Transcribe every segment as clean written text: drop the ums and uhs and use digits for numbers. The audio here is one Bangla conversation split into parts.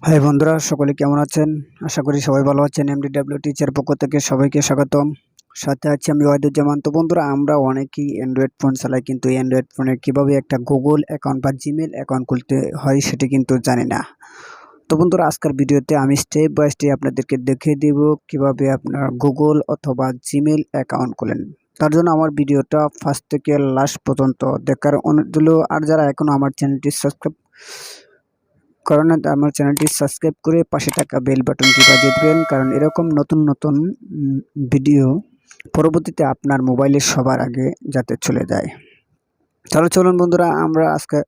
হাই বন্ধুরা, সকলে কেমন আছেন? আশা করি সবাই ভালো আছেন। MDW টিচার পক্ষ থেকে সবাইকে স্বাগতম। সাথে আছি আমি ওয়াহিদুজ্জামান। তো বন্ধুরা, আমরা অনেকেই অ্যান্ড্রয়েড ফোন চালাই, কিন্তু অ্যান্ড্রয়েড ফোনে কিভাবে একটা গুগল অ্যাকাউন্ট বা জিমেল অ্যাকাউন্ট খুলতে হয় সেটি কিন্তু জানি না। তো বন্ধুরা, আজকের ভিডিওতে আমি স্টেপ বাই স্টেপ আপনাদেরকে দেখিয়ে দিব কিভাবে আপনার গুগল অথবা জিমেল অ্যাকাউন্ট খোলেন। তার জন্য আমার ভিডিওটা ফার্স্ট থেকে লাস্ট পর্যন্ত দেখার অনুরোধ রইল। আর যারা এখনও আমার চ্যানেলটি সাবস্ক্রাইব কারণ আমার চ্যানেলটি সাবস্ক্রাইব করে পাশে থাকা বেল বাটনটি বাজিয়ে দেবেন, কারণ এরকম নতুন নতুন ভিডিও পরবর্তীতে আপনার মোবাইলে সবার আগে যাতে চলে যায়। তাহলে চলুন বন্ধুরা, আমরা আজকে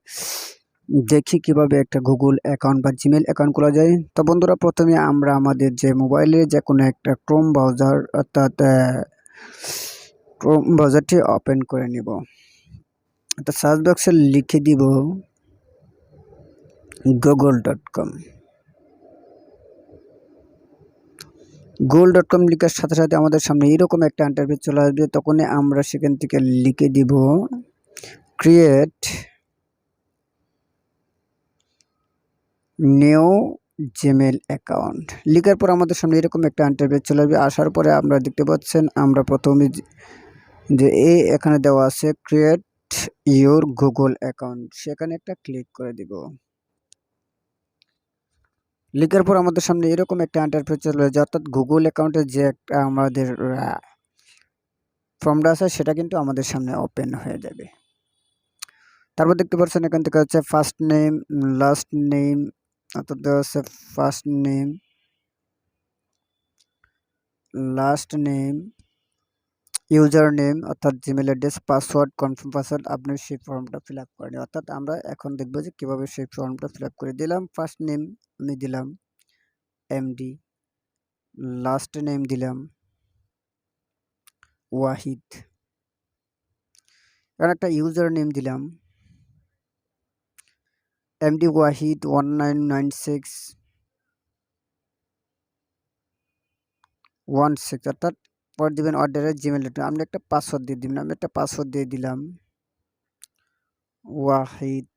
দেখি কিভাবে একটা গুগল অ্যাকাউন্ট বা জিমেল অ্যাকাউন্ট খোলা যায়। তো বন্ধুরা, প্রথমে আমরা আমাদের যে মোবাইলে যে কোনো একটা ক্রোম ব্রাউজার অর্থাৎ ক্রোম ব্রাউজারটি ওপেন করে নিব। তো সার্চ বক্সে লিখে দিব google.com। google.com লেখার সাথে সাথে আমাদের সামনে এরকম একটা ইন্টারফেস চলে আসবে। তখনই আমরা সেখান থেকে লিখে দিব ক্রিয়েট নিউ জিমেল অ্যাকাউন্ট। লেখার পর আমাদের সামনে এরকম একটা ইন্টারফেস চলে আসবে। আসার পরে আমরা দেখতে পাচ্ছেন, আমরা প্রথমে যে এখানে দেওয়া আছে ক্রিয়েট ইউর গুগল অ্যাকাউন্ট, সেখানে একটা ক্লিক করে দিব। লেখার পর আমাদের সামনে এরকম একটা ইন্টারফেস চলে আসবে, অর্থাৎ গুগল অ্যাকাউন্টের যে একটা আমাদের ফর্মটা আছে সেটা কিন্তু আমাদের সামনে ওপেন হয়ে যাবে। তারপর দেখতে পাচ্ছেন এখান থেকে হচ্ছে ফার্স্ট নেম, লাস্ট নেম, অর্থাৎ দেওয়া আছে first name, last name, user name অর্থাৎ Gmail address, password, confirm password. আপনি সেই ফর্মটা ফিল আপ করেন, অর্থাৎ আমরা এখন দেখবো যে কীভাবে সেই ফর্মটা ফিল আপ করে দিলাম। ফার্স্ট নেম আমি দিলাম MD, লাস্ট নেম দিলাম ওয়াহিদ, আর একটা ইউজার নেম দিলাম MD ওয়াহিদ 199616, অর্থাৎ পর দিবেন অর্ডারের জিমেল ডট। আপনি একটা পাসওয়ার্ড দিয়ে দিবেন। আমি একটা পাসওয়ার্ড দিয়ে দিলাম ওয়াহিদ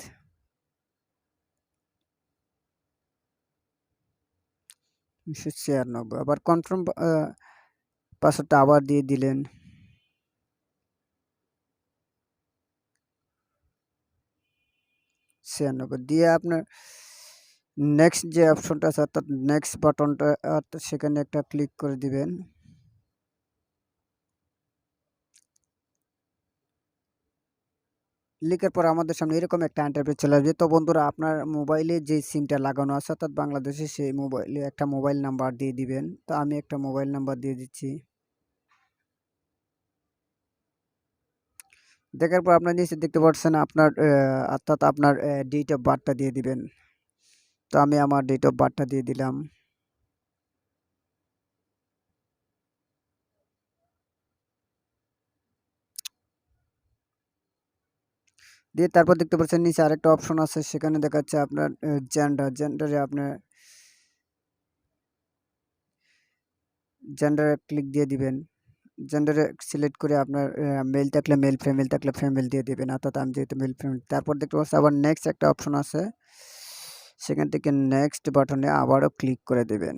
1996। আবার কনফার্ম পাসওয়ার্ডটা আবার দিয়ে দিলেন। দিয়ে আপনার নেক্সট যে অপশনটা আছে অর্থাৎ নেক্সট বাটনটা, সেখানে একটা ক্লিক করে দিবেন। লিখার পর আমাদের সামনে এরকম একটা ইন্টারফেস চলে আসবে। তো বন্ধুরা, আপনার মোবাইলে যে সিমটা লাগানো আছে অর্থাৎ বাংলাদেশে, সেই মোবাইলে একটা মোবাইল নাম্বার দিয়ে দিবেন। তো আমি একটা মোবাইল নাম্বার দিয়ে দিচ্ছি। দেখার পর আপনার নিচে দেখতে পাচ্ছেন আপনার অর্থাৎ আপনার ডেট অফ বার্থটা দিয়ে দিবেন। তো আমি আমার ডেট অফ বার্থটা দিয়ে দিলাম। দিয়ে তারপর দেখতে পাচ্ছেন নিচে আরেকটা অপশন আছে, সেখানে দেখাচ্ছে আপনার জেন্ডারে আপনার জেন্ডারে ক্লিক দিয়ে দিবেন। জেন্ডারে সিলেক্ট করে আপনার মেল থাকলে মেল, ফিমেল থাকলে ফিমেল দিয়ে দিবেন, অর্থাৎ আমি যেহেতু মেল ফিমেল। তারপর দেখতে পাচ্ছেন আবার নেক্সট একটা অপশন আছে, সেখান থেকে নেক্সট বাটনে আবারও ক্লিক করে দেবেন।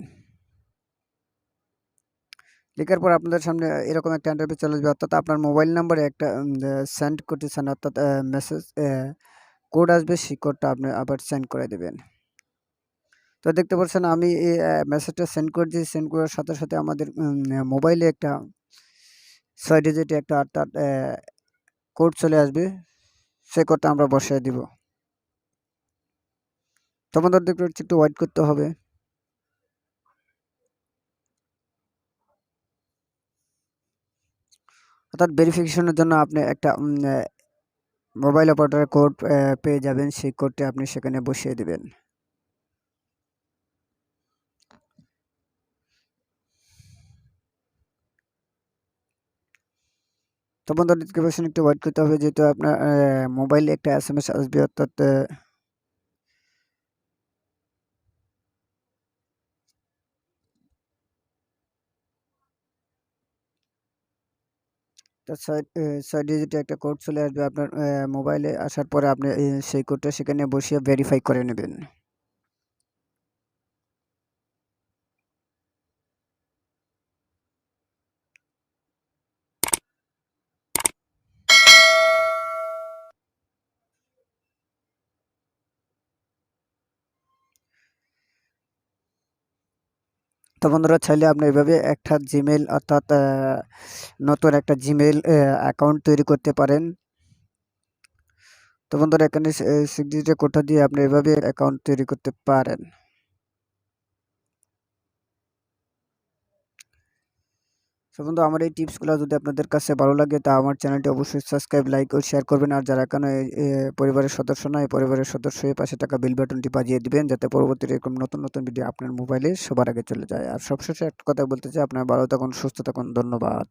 লেখার পর আপনাদের সামনে এরকম একটা ইন্টারফেস চলে আসবে, অর্থাৎ আপনার মোবাইল নাম্বারে একটা সেন্ড করতেছেন, অর্থাৎ মেসেজ কোড আসবে, সেই কোডটা আপনি আবার সেন্ড করে দেবেন। তো দেখতে পাচ্ছেন আমি এই মেসেজটা সেন্ড করে দিয়েছি। সেন্ড করার সাথে সাথে আমাদের মোবাইলে একটা 6 ডিজিট একটা অর্থাৎ কোড চলে আসবে, সেই কোডটা আমরা বসিয়ে দিব। তোমাদের দেখতে পাচ্ছি একটু ওয়েট করতে হবে। অর্থাৎ ভেরিফিকেশনের জন্য আপনি একটা মোবাইল অপারেটরের কোড পেয়ে যাবেন, সেই কোডটি আপনি সেখানে বসিয়ে দেবেন। তো বন্ধুরা, দেখতে পাচ্ছেন একটু ওয়েট করতে হবে, যেহেতু আপনার মোবাইলে একটা SMS আসবে, অর্থাৎ তার 6 ডিজিটের একটা কোড চলে আসবে আপনার মোবাইলে। আসার পরে আপনি সেই কোডটা সেখানে বসিয়ে ভেরিফাই করে নেবেন। তো বন্ধুরা চাইলে আপনি এভাবে একটা জিমেল অর্থাৎ নতুন একটা জিমেল অ্যাকাউন্ট তৈরি করতে পারেন। তো বন্ধুরা এখানে 6 ডিজিটের কোডটা দিয়ে আপনি এভাবে অ্যাকাউন্ট তৈরি করতে পারেন। তো বন্ধু আমার এই টিপসগুলো যদি আপনাদের কাছে ভালো লাগে তা আমার চ্যানেলটি অবশ্যই সাবস্ক্রাইব, লাইক ও শেয়ার করবেন। আর যারা এখনো পরিবারের সদস্য নয়, পরিবারের সদস্য হয়ে পাশে থাকা বেল বাটনটি বাজিয়ে দিবেন, যাতে পরবর্তীতে এরকম নতুন নতুন ভিডিও আপনার মোবাইলে সবার আগে চলে যায়। আর সবশেষে একটা কথা বলতে চাই, আপনারা ভালো থাকুন, সুস্থ থাকুন। ধন্যবাদ।